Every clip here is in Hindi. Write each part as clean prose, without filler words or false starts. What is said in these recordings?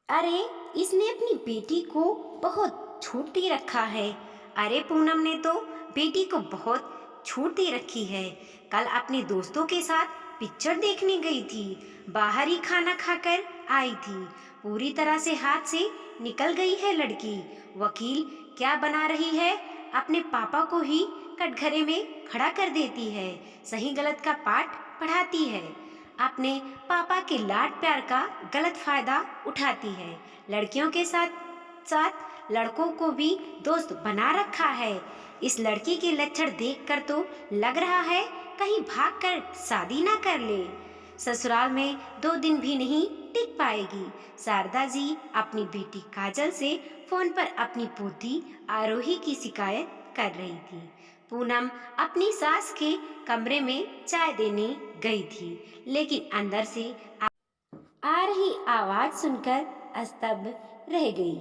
अरे, इसने अपनी बेटी को बहुत छूट दे रखा है। अरे, पूनम ने तो बेटी को बहुत छूट दे रखी है। कल अपने दोस्तों के साथ पिक्चर देखने गई थी। बाहर ही खाना खाकर आई थी। पूरी तरह से हाथ से निकल गई है लड़की। वकील क्या बना रही है, अपने पापा को ही कटघरे में खड़ा कर देती है। सही गलत का पाठ पढ़ाती है। अपने पापा के लाड प्यार का गलत फायदा उठाती है। लड़कियों के साथ साथ लड़कों को भी दोस्त बना रखा है। इस लड़की के लक्षण देखकर तो लग रहा है कहीं भागकर शादी ना कर ले। ससुराल में 2 दिन भी नहीं टिक पाएगी। शारदा जी अपनी बेटी काजल से फोन पर अपनी पोती आरोही की शिकायत कर रही थी। पूनम अपनी सास के कमरे में चाय देने गई थी, लेकिन अंदर से आ रही आवाज सुनकर स्तब्ध रह गई।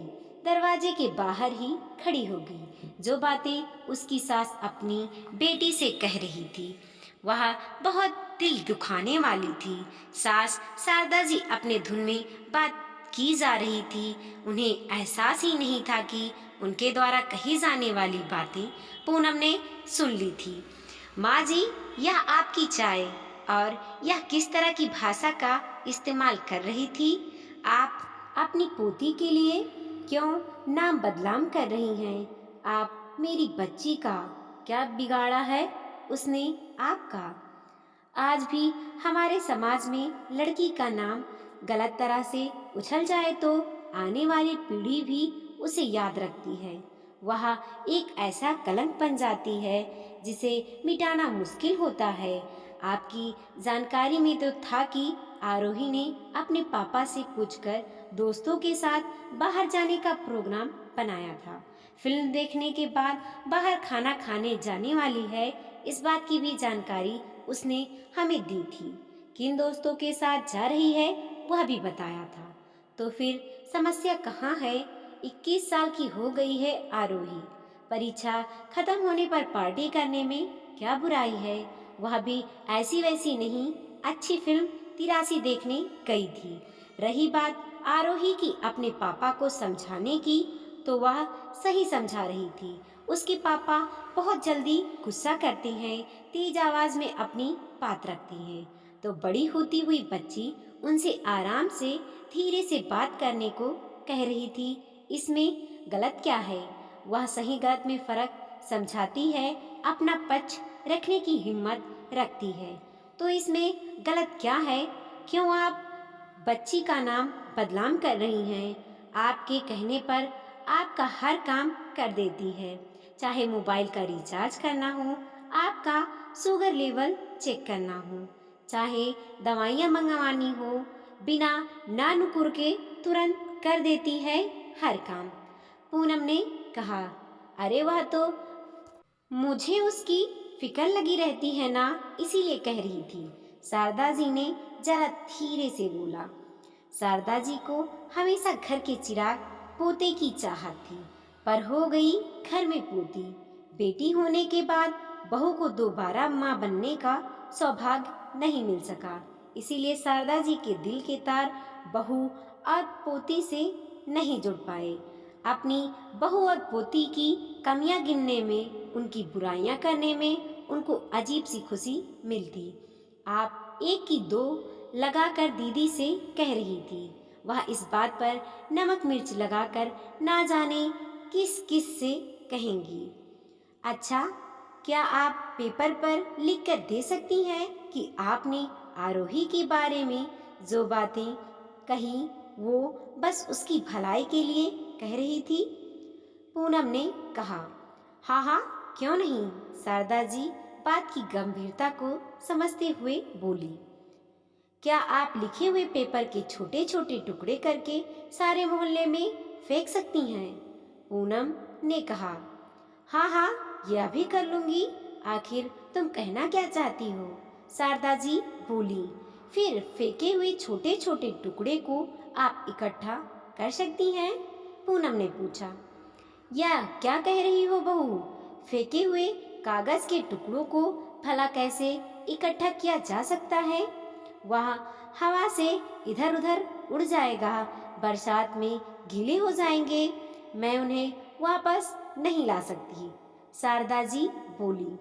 दरवाजे के बाहर ही खड़ी हो गई। जो बातें उसकी सास अपनी बेटी से कह रही थी वह बहुत दिल दुखाने वाली थी। सास शारदा जी अपने धुन में बात की जा रही थी। उन्हें एहसास ही नहीं था कि उनके द्वारा कही जाने वाली बातें पूनम ने सुन ली थी। माँ जी, यह आपकी चाय। और यह किस तरह की भाषा का इस्तेमाल कर रही थी? आप अपनी पोती के लिए क्यों नाम बदनाम कर रही हैं? आप मेरी बच्ची का क्या बिगाड़ा है उसने आपका? आज भी हमारे समाज में लड़की का नाम गलत तरह से उछल जाए तो आने वाली पीढ़ी भी उसे याद रखती है। वह एक ऐसा कलंक बन जाती है जिसे मिटाना मुश्किल होता है। आपकी जानकारी में तो था कि आरोही ने अपने पापा से पूछकर दोस्तों के साथ बाहर जाने का प्रोग्राम बनाया था। फिल्म देखने के बाद बाहर खाना खाने जाने वाली है, इस बात की भी जानकारी उसने हमें दी थी। किन दोस्तों के साथ जा रही है वह भी बताया था। तो फिर समस्या कहाँ है? 21 साल की हो गई है आरोही। परीक्षा खत्म होने पर पार्टी करने में क्या बुराई है? वह भी ऐसी वैसी नहीं, अच्छी फिल्म 83 देखने गई थी। रही बात आरोही की अपने पापा को समझाने की, तो वह सही समझा रही थी। उसके पापा बहुत जल्दी गुस्सा करते हैं, तेज आवाज में अपनी बात रखते हैं। तो बड़ी होती हुई बच्ची उनसे आराम से धीरे से बात करने को कह रही थी। इसमें गलत क्या है? वह सही गलत में फर्क समझाती है, अपना पक्ष रखने की हिम्मत रखती है। तो इसमें गलत क्या है? क्यों आप बच्ची का नाम बदनाम कर रही हैं? आपके कहने पर आपका हर काम कर देती है। चाहे मोबाइल का रिचार्ज करना हो, आपका शुगर लेवल चेक करना हो, चाहे दवाइयाँ मंगवानी हो, बिना ना नुकुर के तुरंत कर देती है हर काम। पूनम ने कहा, अरे वह तो मुझे उसकी फिक्र लगी रहती है ना, इसीलिए कह रही थी। शारदा जी ने जरा धीरे से बोला। शारदा जी को हमेशा घर के चिराग पोते की चाहत थी, पर हो गई घर में पोती। बेटी होने के बाद बहू को दोबारा माँ बनने का सौभाग्य नहीं मिल सका। इसीलिए शारदा जी के दिल के तार बहू और पोती से नहीं जुड़ पाए। अपनी बहू और पोती की कमियां गिनने में, उनकी बुराइयां करने में उनको अजीब सी खुशी मिलती। आप एक की दो लगाकर दीदी से कह रही थी। वह इस बात पर नमक मिर्च लगाकर ना जाने किस किस से कहेंगी। अच्छा, क्या आप पेपर पर लिख कर दे सकती हैं कि आपने आरोही के बारे में जो बातें कही वो बस उसकी भलाई के लिए कह रही थी? पूनम ने कहा, हाँ हाँ, क्यों नहीं। शारदा जी बात की गंभीरता को समझते हुए बोली, क्या आप लिखे हुए पेपर के छोटे छोटे टुकड़े करके सारे मोहल्ले में फेंक सकती हैं? पूनम ने कहा, हाँ हाँ, यह भी कर लूंगी। आखिर तुम कहना क्या चाहती हो? शारदा जी बोली, फिर फेंके हुए छोटे छोटे टुकड़े को आप इकट्ठा कर सकती हैं? पूनम ने पूछा। या क्या कह रही हो बहू? फेंके हुए कागज के टुकड़ों को भला कैसे इकट्ठा किया जा सकता है? वह हवा से इधर उधर उड़ जाएगा, बरसात में गीले हो जाएंगे, मैं उन्हें वापस नहीं ला सकती, शारदा जी बोली।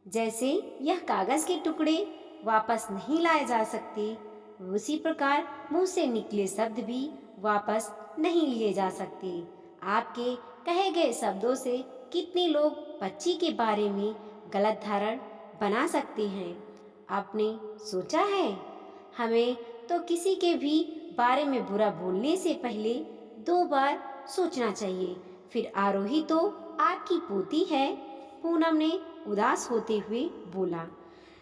जैसे यह कागज के टुकड़े वापस नहीं लाए जा सकते, उसी प्रकार मुंह से निकले शब्द भी वापस नहीं लिए जा सकते। आपके कहे गए शब्दों से कितने लोग पक्षी के बारे में गलत धारणा बना सकते हैं। आपने सोचा है? हमें तो किसी के भी बारे में बुरा बोलने से पहले 2 बार सोचना चाहिए। फिर आरोही तो आपकी पोती है, पूनम ने उदास होते हुए बोला।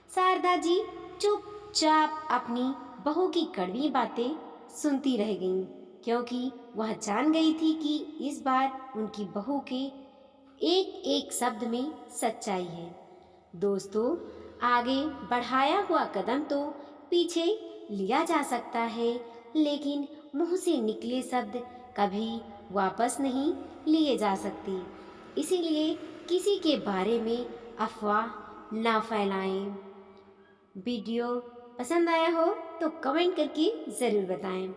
शारदा जी चुपचाप अपनी बहू की कड़वी बातें सुनती रह गईं, क्योंकि वह जान गई थी कि इस बार उनकी बहू के एक एक शब्द में सच्चाई है। दोस्तों, आगे बढ़ाया हुआ कदम तो पीछे लिया जा सकता है, लेकिन मुंह से निकले शब्द कभी वापस नहीं लिए जा सकते। इसीलिए किसी के बारे में अफवाह ना फैलाएं। वीडियो पसंद आया हो तो कमेंट करके ज़रूर बताएं।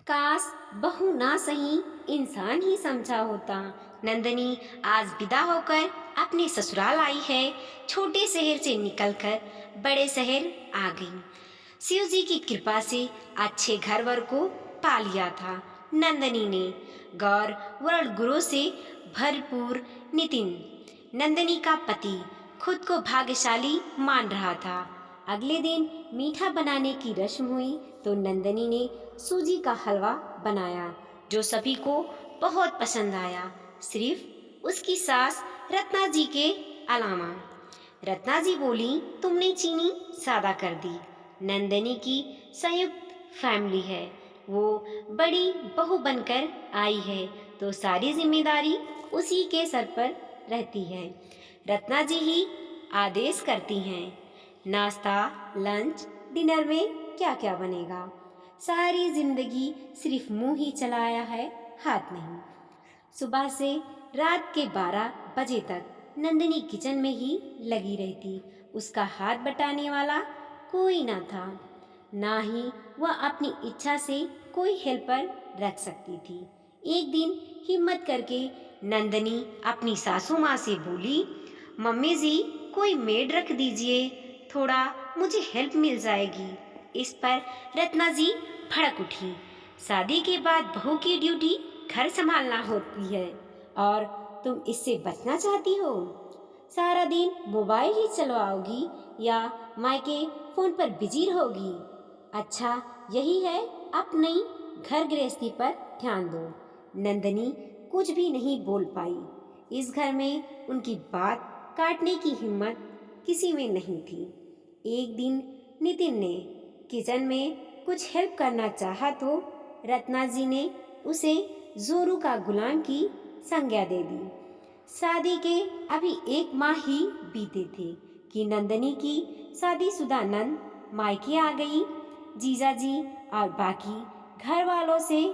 काश बहू ना सही इंसान ही समझा होता। नंदनी आज विदा होकर अपने ससुराल आई है। छोटे शहर से निकलकर बड़े शहर आ गई। शिव जी की कृपा से अच्छे घरवर को पा लिया था नंदनी ने। गौर वर्ण गुरु से भरपूर नितिन, नंदनी का पति, खुद को भाग्यशाली मान रहा था। अगले दिन मीठा बनाने की रस्म हुई तो नंदनी ने सूजी का हलवा बनाया, जो सभी को बहुत पसंद आया, सिर्फ उसकी सास रत्ना जी के अलावा। रत्ना जी बोली, तुमने चीनी सादा कर दी। नंदनी की संयुक्त फैमिली है, वो बड़ी बहू बनकर आई है तो सारी जिम्मेदारी उसी के सर पर रहती है। रत्ना जी ही आदेश करती हैं, नाश्ता, लंच, डिनर में क्या क्या बनेगा। सारी जिंदगी सिर्फ मुंह ही चलाया है, हाथ नहीं। सुबह से रात के 12 बजे तक नंदनी किचन में ही लगी रहती। उसका हाथ बटाने वाला कोई ना था, ना ही वह अपनी इच्छा से कोई हेल्पर रख सकती थी। एक दिन हिम्मत करके नंदनी अपनी सासू माँ से बोली, मम्मी जी कोई मेड रख दीजिए, थोड़ा मुझे हेल्प मिल जाएगी। इस पर रत्ना जी भड़क उठी। शादी के बाद बहू की ड्यूटी घर संभालना होती है और तुम इससे बचना चाहती हो? सारा दिन मोबाइल ही चलवाओगी या मायके फोन पर बिजी रहोगी? अच्छा यही है, अपनी घर गृहस्थी पर ध्यान दो। नंदनी कुछ भी नहीं बोल पाई। इस घर में उनकी बात काटने की हिम्मत किसी में नहीं थी। एक दिन नितिन ने किचन में कुछ हेल्प करना चाहा तो रत्ना जी ने उसे जोरू का गुलाम की संज्ञा दे दी। शादी के अभी 1 माह ही बीते थे कि नंदनी की शादीशुदा नंद मायके आ गई। जीजाजी और बाकी घर वालों से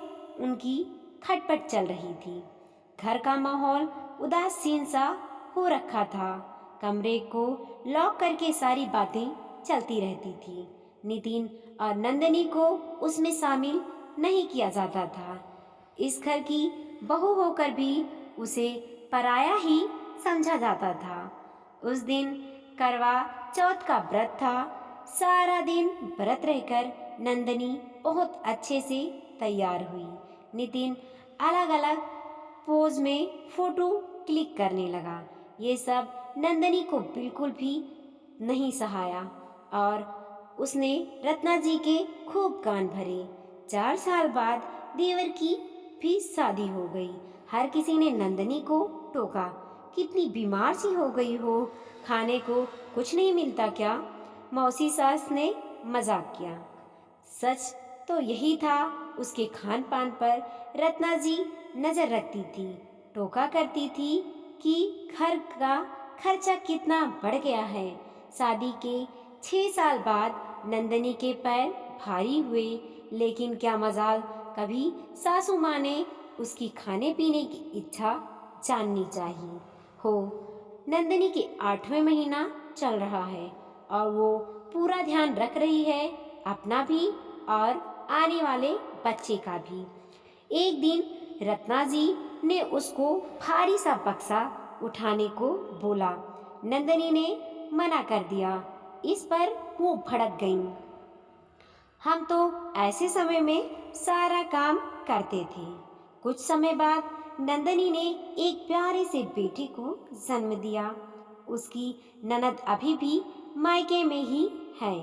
उनकी खटपट चल रही थी। घर का माहौल उदासीन सा हो रखा था। कमरे को लॉक करके सारी बातें चलती रहती थी। नितिन और नंदनी को उसमें शामिल नहीं किया जाता था। इस घर की बहू होकर भी उसे पराया ही समझा जाता था। उस दिन करवा चौथ का व्रत था। सारा दिन व्रत रहकर नंदनी बहुत अच्छे से तैयार हुई। नितिन अलग अलग पोज में फोटो क्लिक करने लगा। ये सब नंदनी को बिल्कुल भी नहीं सहाया और उसने रत्ना जी के खूब कान भरे। 4 साल बाद देवर की भी शादी हो गई। हर किसी ने नंदनी को टोका, कितनी बीमार सी हो गई हो, खाने को कुछ नहीं मिलता क्या? मौसी सास ने मजाक किया। सच तो यही था, उसके खान पान पर रत्ना जी नजर रखती थी। टोका करती थी कि घर का खर्चा कितना बढ़ गया है। शादी के 6 साल बाद नंदनी के पैर भारी हुए, लेकिन क्या मजाल, कभी सासू माँ ने उसकी खाने पीने की इच्छा जाननी चाहिए हो। नंदनी के 8वें महीना चल रहा है और वो पूरा ध्यान रख रही है, अपना भी और आने वाले बच्चे का भी। एक दिन रत्ना जी ने उसको भारी सा बक्सा उठाने को बोला। नंदनी ने मना कर दिया। इस पर वो भड़क गईं। हम तो ऐसे समय में सारा काम करते थे। कुछ समय बाद नंदनी ने एक प्यारे से बेटे को जन्म दिया। उसकी ननद अभी भी मायके में ही है।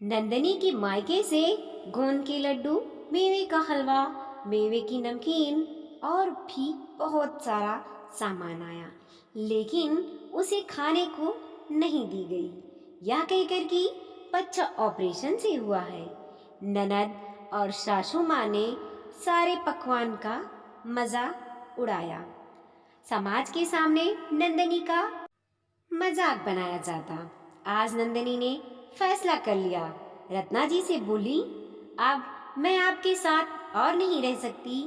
नंदनी की मायके से गोंद के लड्डू, मेवे का हलवा, मेवे की नमकीन और भी बहुत सारा सामान आया, लेकिन उसे खाने को नहीं दी गई। यह कहकर कि बच्चा ऑपरेशन से हुआ है। ननद और सासू माँ ने सारे पकवान का मजा उड़ाया। समाज के सामने नंदनी का मजाक बनाया जाता। आज नंदनी ने फैसला कर लिया। रत्ना जी से बोली, अब मैं आपके साथ और नहीं रह सकती।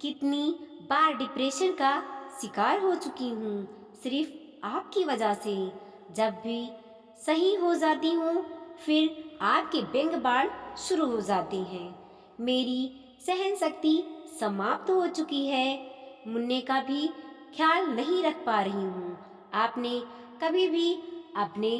कितनी बार डिप्रेशन का शिकार हो चुकी हूँ, सिर्फ आपकी वजह से। जब भी सही हो जाती हूँ, फिर आपके व्यंग बाण शुरू हो जाते हैं। मेरी सहन शक्ति समाप्त हो चुकी है। मुन्ने का भी ख्याल नहीं रख पा रही हूँ। आपने कभी भी अपने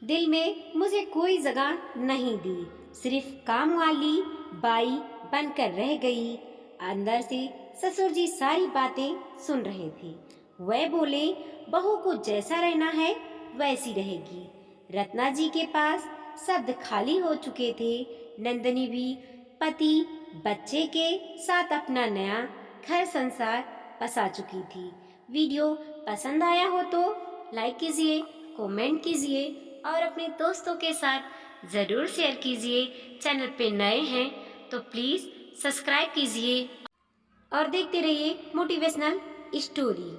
दिल में मुझे कोई जगह नहीं दी, सिर्फ काम वाली बाई बनकर रह गई। अंदर से ससुर जी सारी बातें सुन रहे थे। वह बोले, बहू को जैसा रहना है वैसी रहेगी। रत्ना जी के पास शब्द खाली हो चुके थे। नंदनी भी पति बच्चे के साथ अपना नया घर संसार बसा चुकी थी। वीडियो पसंद आया हो तो लाइक कीजिए, कमेंट कीजिए और अपने दोस्तों के साथ ज़रूर शेयर कीजिए। चैनल पे नए हैं तो प्लीज़ सब्सक्राइब कीजिए और देखते रहिए मोटिवेशनल स्टोरी।